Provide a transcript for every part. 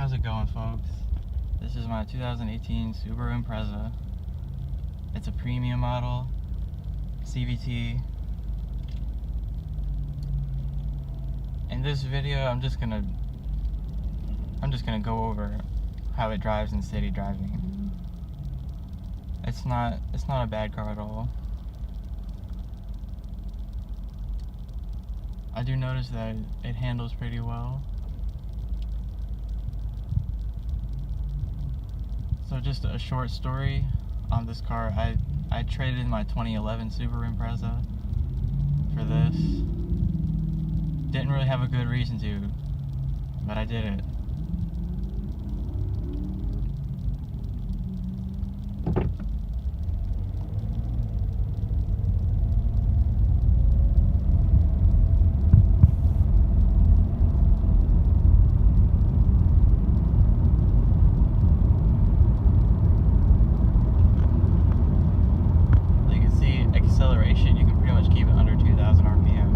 How's it going, folks? This is my 2018 Subaru Impreza. It's a premium model, CVT. In this video, I'm just gonna go over how it drives in city driving. It's not a bad car at all. I do notice that it handles pretty well. So just a short story on this car. I traded in my 2011 Subaru Impreza for this. Didn't really have a good reason to, but I did it. Acceleration, you can pretty much keep it under 2,000 RPM.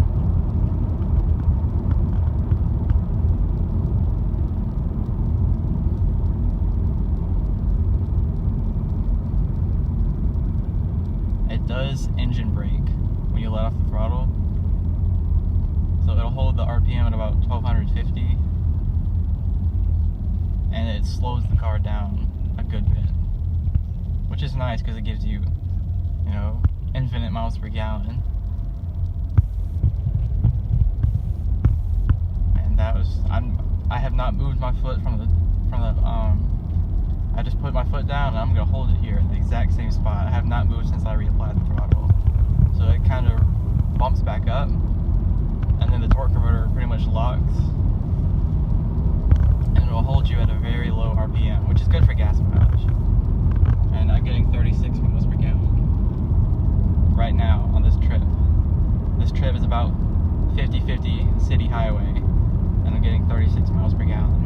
It does engine brake when you let off the throttle, so it'll hold the RPM at about 1250, and it slows the car down a good bit, which is nice because it gives you, infinite miles per gallon. And I have not moved my foot I just put my foot down and I'm gonna hold it here at the exact same spot. I have not moved since I reapplied the throttle. So it kind of bumps back up, and then the torque converter pretty much locks, and it'll hold you at a very low RPM, which is good for gas mileage. And I'm getting 36 miles per gallon right now on this trip. This trip is about 50-50 city highway, and I'm getting 36 miles per gallon.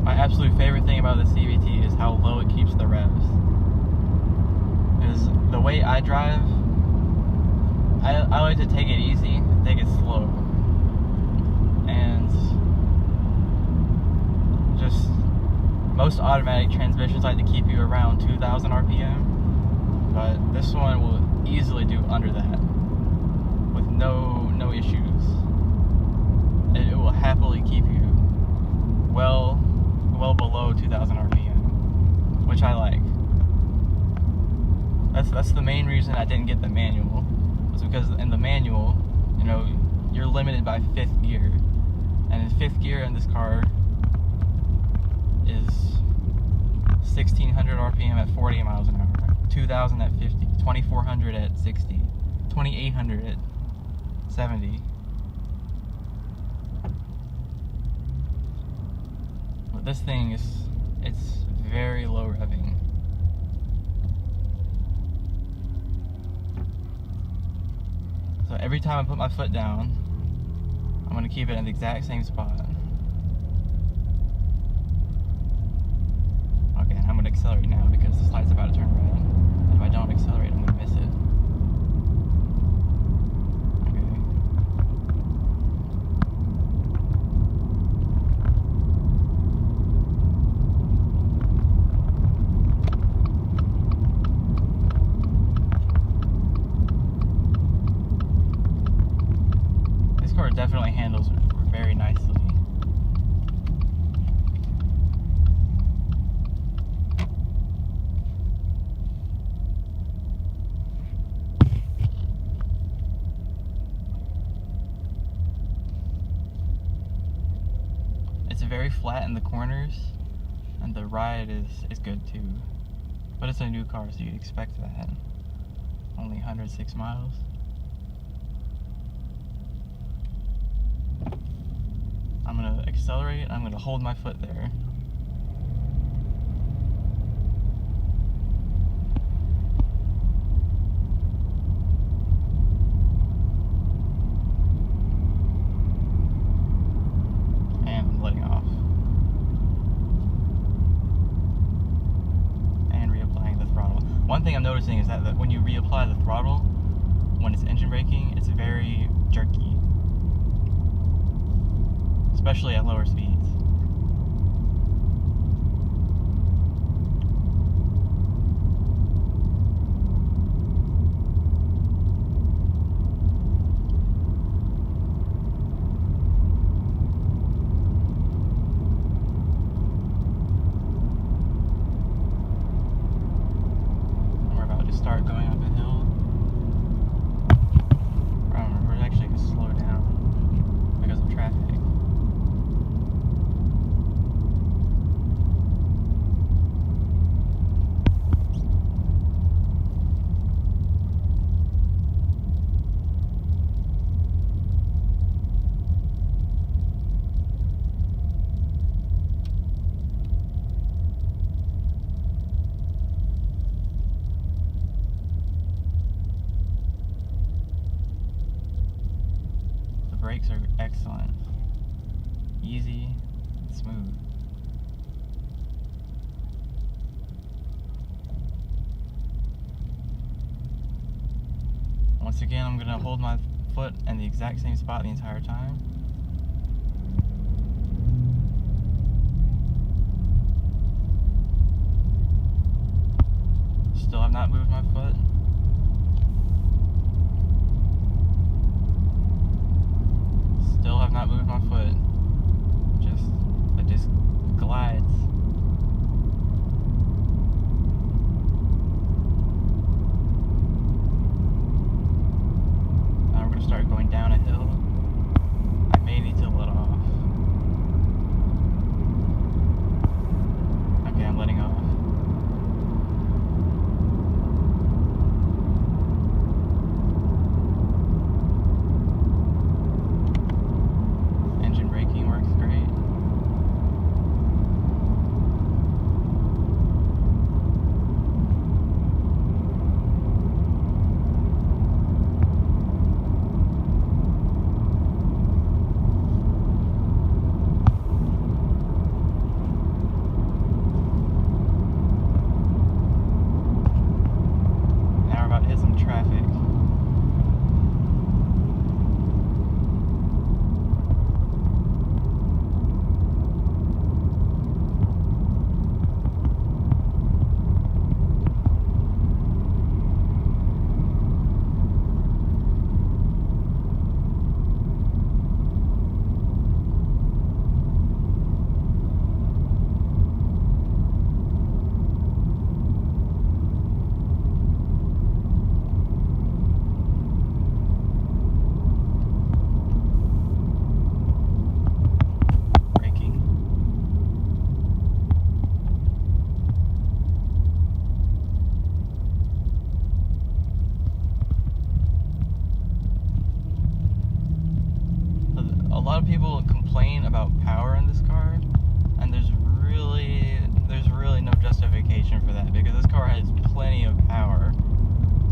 My absolute favorite thing about the CVT is how low it keeps the revs. Because the way I drive, I like to take it easy, take it slow, and just most automatic transmissions like to keep you around 2,000 RPM, but this one will easily do under that with no issues. It will happily keep you well below 2,000 RPM, which I like. That's the main reason I didn't get the manual, was because in the manual, you're limited by 5th gear, and in 5th gear in this car is 1,600 RPM at 40 miles an hour, 2,000 at 50, 2,400 at 60, 2,800 at 70. But this thing it's very low revving. So every time I put my foot down, I'm going to keep it in the exact same spot. Okay, and I'm going to accelerate now because this light's about to turn red. And if I don't accelerate, I'm going to miss it. Definitely handles very nicely. It's very flat in the corners, and the ride is good too. But it's a new car, so you'd expect that. Only 106 miles. I'm going to accelerate, I'm going to hold my foot there. noticing is that when you reapply the throttle, when it's engine braking, it's very jerky, especially at lower speeds. Start going up a hill. We're actually going to slow down because of traffic. Brakes are excellent. Easy, smooth. Once again, I'm gonna hold my foot in the exact same spot the entire time. Still have not moved my foot. Still have not moved my foot. It just glides. Now we're gonna start going down a hill. I may need to let off. Okay, I'm letting off. A lot of people complain about power in this car, and there's really no justification for that, because this car has plenty of power.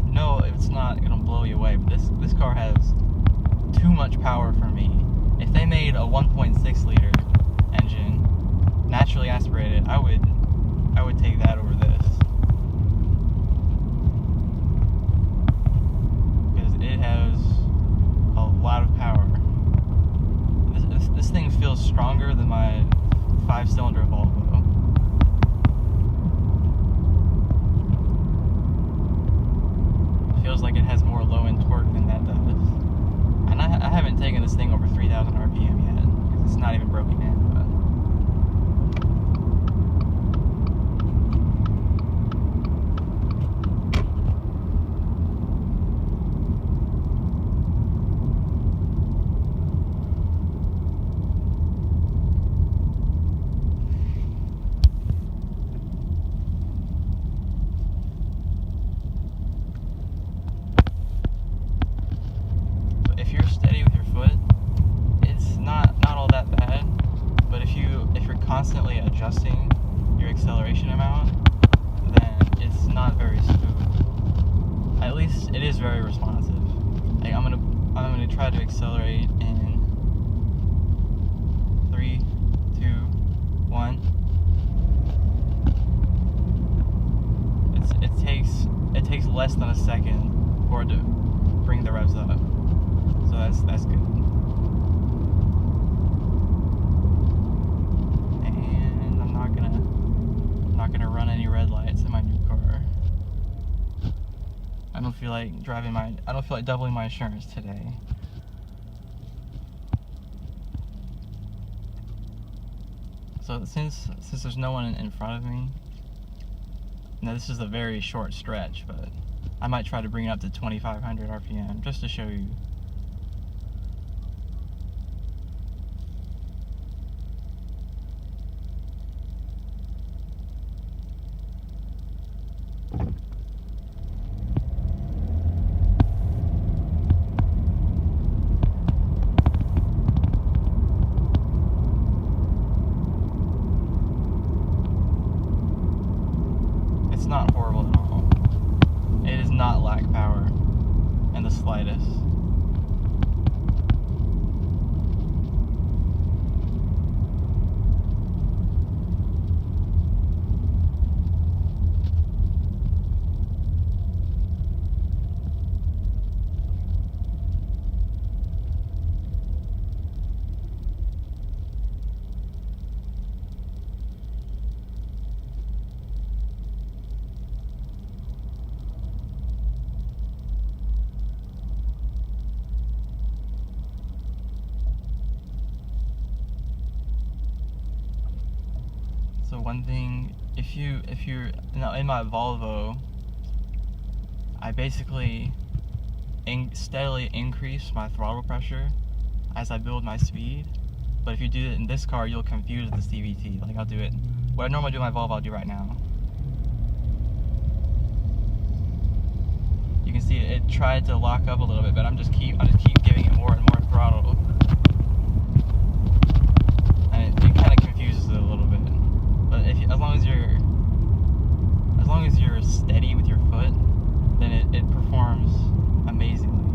No, it's not gonna blow you away, but this car has too much power for me. If they made a 1.6 liter engine, naturally aspirated, I would take that over this, because it has a lot of power. This thing feels stronger than my 5-cylinder Volvo. Feels like it has more low-end torque than that does. And I haven't taken this thing over 3,000 RPM yet, because it's not even broken in. If you're steady with your foot, it's not all that bad. But if you're constantly adjusting your acceleration amount, then it's not very smooth. At least it is very responsive. Like I'm gonna try to accelerate in 3, 2, 1. It takes less than a second for it to bring the revs up. So that's good. And I'm not gonna run any red lights in my new car. I don't feel like doubling my insurance today. So since there's no one in front of me, now this is a very short stretch, but I might try to bring it up to 2,500 RPM just to show you. It's not horrible at all. It does not lack power in the slightest. So one thing, if you're now in my Volvo, I basically steadily increase my throttle pressure as I build my speed. But if you do it in this car, you'll confuse the CVT. Like I'll do it, what I normally do in my Volvo, I'll do right now. You can see it tried to lock up a little bit, but I just keep giving it more and more throttle, and it kind of confuses it a little bit. But as long as you're steady with your foot, then it performs amazingly.